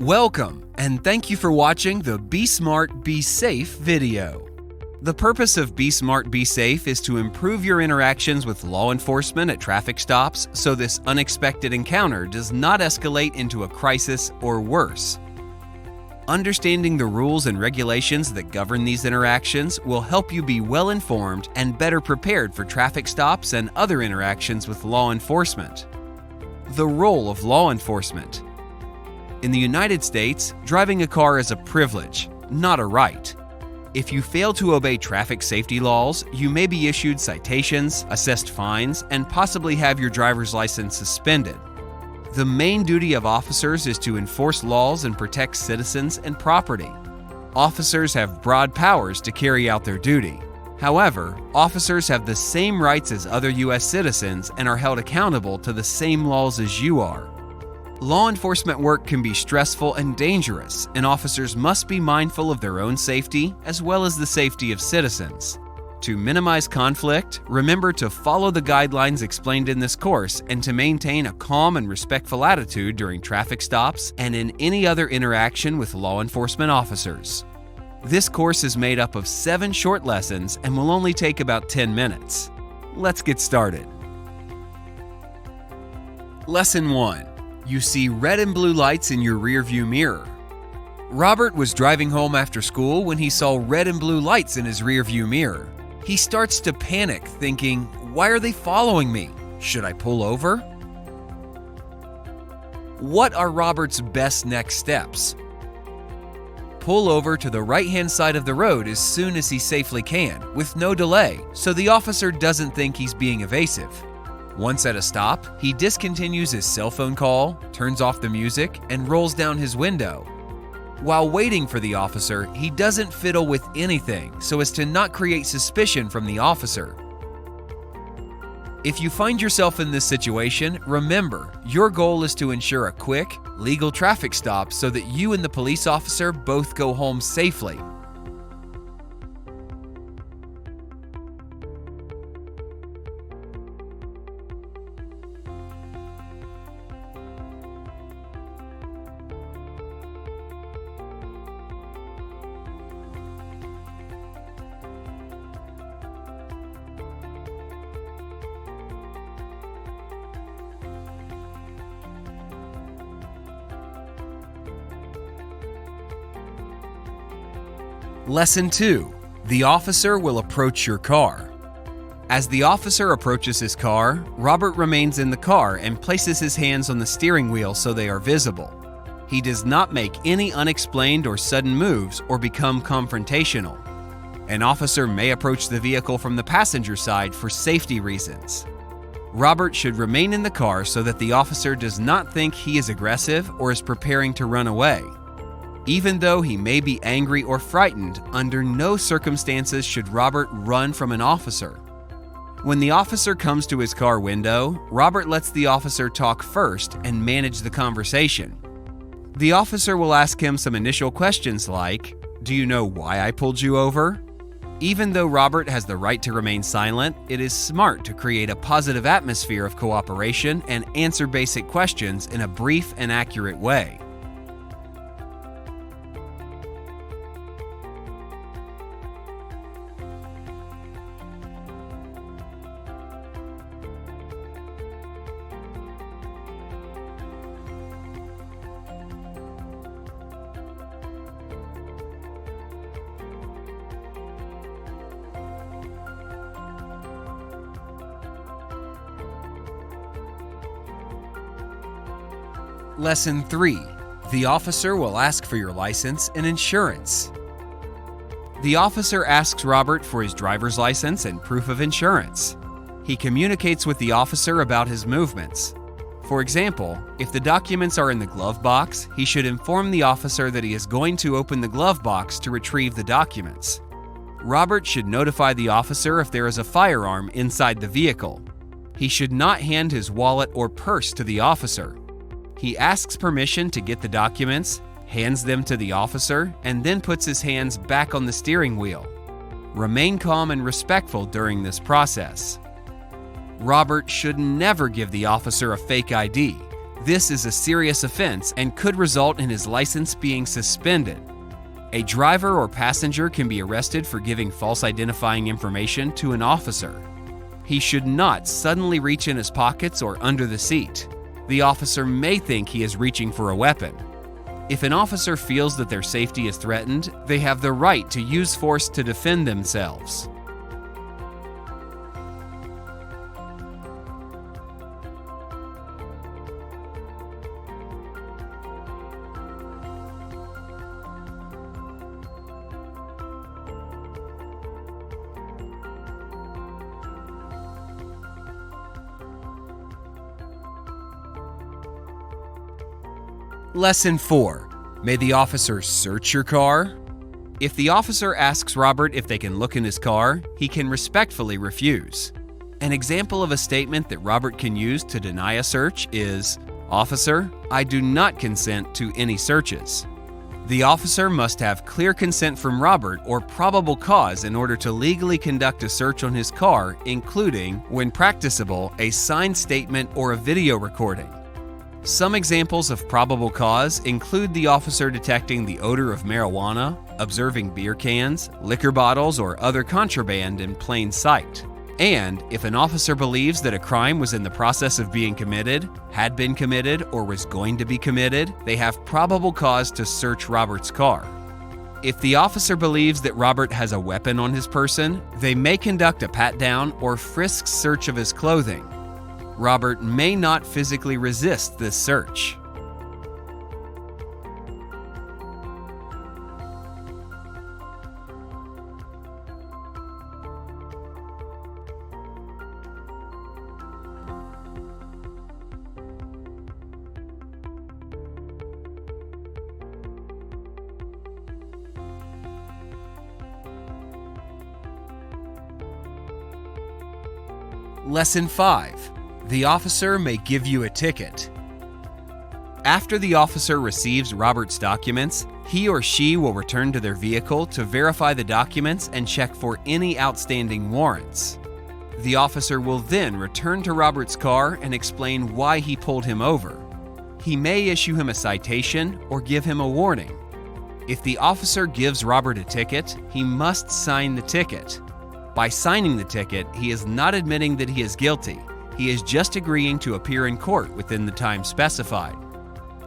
Welcome, and thank you for watching the Be Smart, Be Safe video. The purpose of Be Smart, Be Safe is to improve your interactions with law enforcement at traffic stops so this unexpected encounter does not escalate into a crisis or worse. Understanding the rules and regulations that govern these interactions will help you be well informed and better prepared for traffic stops and other interactions with law enforcement. The role of law enforcement. In the United States, driving a car is a privilege, not a right. If you fail to obey traffic safety laws, you may be issued citations, assessed fines, and possibly have your driver's license suspended. The main duty of officers is to enforce laws and protect citizens and property. Officers have broad powers to carry out their duty. However, officers have the same rights as other U.S. citizens and are held accountable to the same laws as you are. Law enforcement work can be stressful and dangerous, and officers must be mindful of their own safety as well as the safety of citizens. To minimize conflict, remember to follow the guidelines explained in this course and to maintain a calm and respectful attitude during traffic stops and in any other interaction with law enforcement officers. This course is made up of 7 short lessons and will only take about 10 minutes. Let's get started. Lesson 1. You see red and blue lights in your rearview mirror. Robert was driving home after school when he saw red and blue lights in his rearview mirror. He starts to panic, thinking, "Why are they following me? Should I pull over?" What are Robert's best next steps? Pull over to the right-hand side of the road as soon as he safely can, with no delay, so the officer doesn't think he's being evasive. Once at a stop, he discontinues his cell phone call, turns off the music, and rolls down his window. While waiting for the officer, he doesn't fiddle with anything so as to not create suspicion from the officer. If you find yourself in this situation, remember, your goal is to ensure a quick, legal traffic stop so that you and the police officer both go home safely. Lesson 2. The officer will approach your car. As the officer approaches his car, Robert remains in the car and places his hands on the steering wheel so they are visible. He does not make any unexplained or sudden moves or become confrontational. An officer may approach the vehicle from the passenger side for safety reasons. Robert should remain in the car so that the officer does not think he is aggressive or is preparing to run away. Even though he may be angry or frightened, under no circumstances should Robert run from an officer. When the officer comes to his car window, Robert lets the officer talk first and manage the conversation. The officer will ask him some initial questions like, "Do you know why I pulled you over?" Even though Robert has the right to remain silent, it is smart to create a positive atmosphere of cooperation and answer basic questions in a brief and accurate way. Lesson 3. The officer will ask for your license and insurance. The officer asks Robert for his driver's license and proof of insurance. He communicates with the officer about his movements. For example, if the documents are in the glove box, he should inform the officer that he is going to open the glove box to retrieve the documents. Robert should notify the officer if there is a firearm inside the vehicle. He should not hand his wallet or purse to the officer. He asks permission to get the documents, hands them to the officer, and then puts his hands back on the steering wheel. Remain calm and respectful during this process. Robert should never give the officer a fake ID. This is a serious offense and could result in his license being suspended. A driver or passenger can be arrested for giving false identifying information to an officer. He should not suddenly reach in his pockets or under the seat. The officer may think he is reaching for a weapon. If an officer feels that their safety is threatened, they have the right to use force to defend themselves. Lesson 4. May the officer search your car? If the officer asks Robert if they can look in his car, he can respectfully refuse. An example of a statement that Robert can use to deny a search is, "Officer, I do not consent to any searches." The officer must have clear consent from Robert or probable cause in order to legally conduct a search on his car, including, when practicable, a signed statement or a video recording. Some examples of probable cause include the officer detecting the odor of marijuana, observing beer cans, liquor bottles, or other contraband in plain sight. And if an officer believes that a crime was in the process of being committed, had been committed, or was going to be committed, they have probable cause to search Robert's car. If the officer believes that Robert has a weapon on his person, they may conduct a pat-down or frisk search of his clothing. Robert may not physically resist this search. Lesson 5. The officer may give you a ticket. After the officer receives Robert's documents, he or she will return to their vehicle to verify the documents and check for any outstanding warrants. The officer will then return to Robert's car and explain why he pulled him over. He may issue him a citation or give him a warning. If the officer gives Robert a ticket, he must sign the ticket. By signing the ticket, he is not admitting that he is guilty. He is just agreeing to appear in court within the time specified.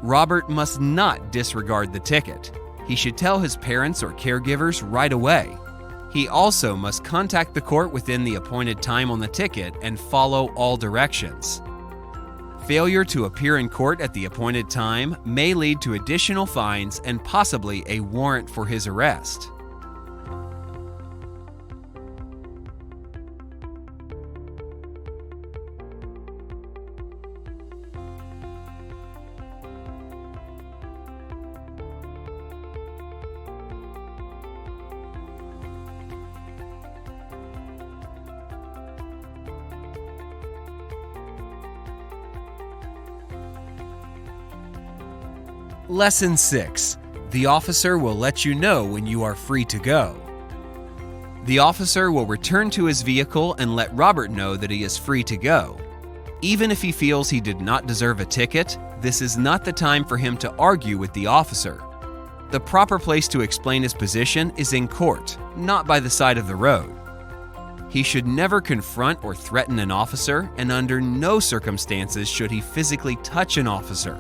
Robert must not disregard the ticket. He should tell his parents or caregivers right away. He also must contact the court within the appointed time on the ticket and follow all directions. Failure to appear in court at the appointed time may lead to additional fines and possibly a warrant for his arrest. Lesson 6. The officer will let you know when you are free to go. The officer will return to his vehicle and let Robert know that he is free to go. Even if he feels he did not deserve a ticket, this is not the time for him to argue with the officer. The proper place to explain his position is in court, not by the side of the road. He should never confront or threaten an officer, and under no circumstances should he physically touch an officer.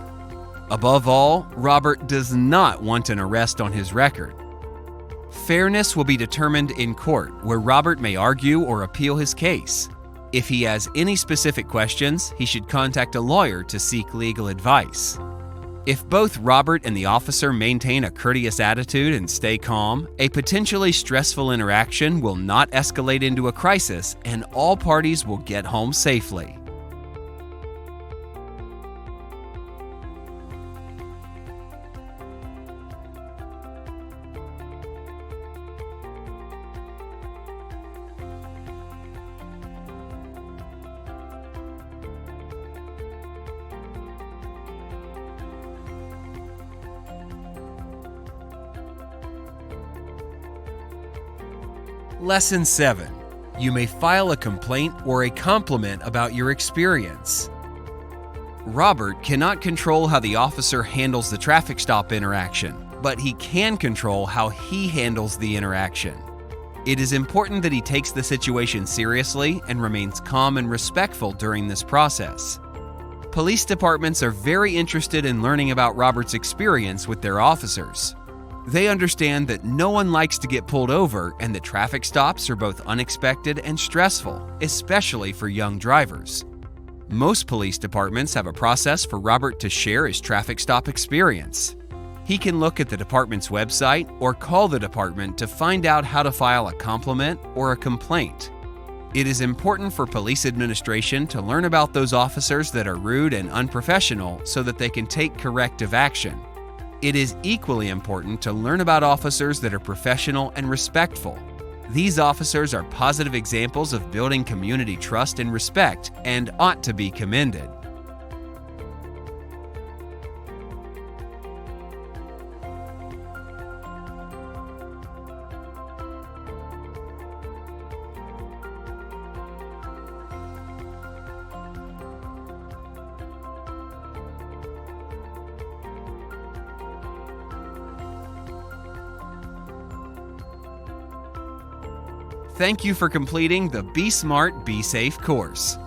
Above all, Robert does not want an arrest on his record. Fairness will be determined in court, where Robert may argue or appeal his case. If he has any specific questions, he should contact a lawyer to seek legal advice. If both Robert and the officer maintain a courteous attitude and stay calm, a potentially stressful interaction will not escalate into a crisis, and all parties will get home safely. Lesson 7. You may file a complaint or a compliment about your experience. Robert cannot control how the officer handles the traffic stop interaction, but he can control how he handles the interaction. It is important that he takes the situation seriously and remains calm and respectful during this process. Police departments are very interested in learning about Robert's experience with their officers. They understand that no one likes to get pulled over and that traffic stops are both unexpected and stressful, especially for young drivers. Most police departments have a process for Robert to share his traffic stop experience. He can look at the department's website or call the department to find out how to file a compliment or a complaint. It is important for police administration to learn about those officers that are rude and unprofessional so that they can take corrective action. It is equally important to learn about officers that are professional and respectful. These officers are positive examples of building community trust and respect and ought to be commended. Thank you for completing the Be Smart, Be Safe course.